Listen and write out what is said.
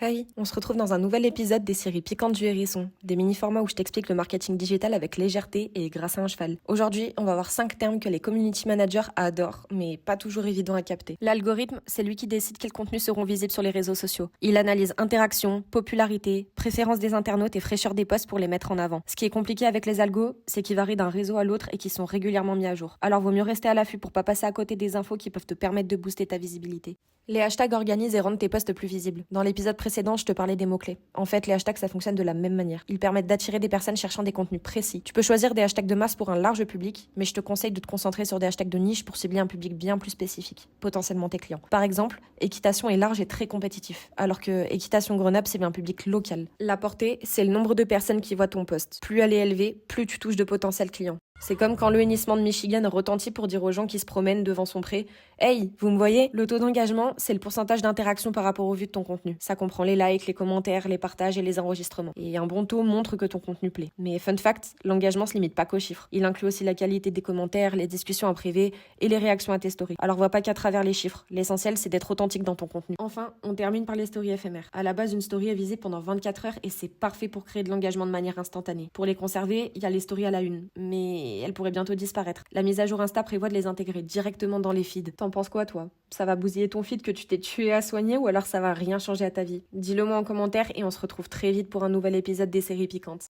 Hey, on se retrouve dans un nouvel épisode des séries piquantes du hérisson, des mini-formats où je t'explique le marketing digital avec légèreté et grâce à un cheval. Aujourd'hui, on va voir 5 termes que les community managers adorent, mais pas toujours évidents à capter. L'algorithme, c'est lui qui décide quels contenus seront visibles sur les réseaux sociaux. Il analyse interaction, popularité, préférences des internautes et fraîcheur des posts pour les mettre en avant. Ce qui est compliqué avec les algos, c'est qu'ils varient d'un réseau à l'autre et qu'ils sont régulièrement mis à jour. Alors vaut mieux rester à l'affût pour pas passer à côté des infos qui peuvent te permettre de booster ta visibilité. Les hashtags organisent et rendent tes posts plus visibles. Dans l'épisode précédent, je te parlais des mots-clés. En fait, les hashtags, ça fonctionne de la même manière. Ils permettent d'attirer des personnes cherchant des contenus précis. Tu peux choisir des hashtags de masse pour un large public, mais je te conseille de te concentrer sur des hashtags de niche pour cibler un public bien plus spécifique, potentiellement tes clients. Par exemple, équitation est large et très compétitif, alors que équitation Grenoble cible un public local. La portée, c'est le nombre de personnes qui voient ton post. Plus elle est élevée, plus tu touches de potentiels clients. C'est comme quand le hennissement de Michigan retentit pour dire aux gens qui se promènent devant son pré « Hey, vous me voyez ?» Le taux d'engagement, c'est le pourcentage d'interaction par rapport aux vues de ton contenu. Ça comprend les likes, les commentaires, les partages et les enregistrements. Et un bon taux montre que ton contenu plaît. Mais fun fact, l'engagement se limite pas qu'aux chiffres. Il inclut aussi la qualité des commentaires, les discussions en privé et les réactions à tes stories. Alors vois pas qu'à travers les chiffres. L'essentiel, c'est d'être authentique dans ton contenu. Enfin, on termine par les stories éphémères. À la base, une story est visible pendant 24 heures et c'est parfait pour créer de l'engagement de manière instantanée. Pour les conserver, il y a les stories à la une. Mais elles pourraient bientôt disparaître. La mise à jour Insta prévoit de les intégrer directement dans les feeds. T'en penses quoi, toi? Ça va bousiller ton feed que tu t'es tué à soigner ou alors ça va rien changer à ta vie? Dis-le moi en commentaire et on se retrouve très vite pour un nouvel épisode des séries piquantes.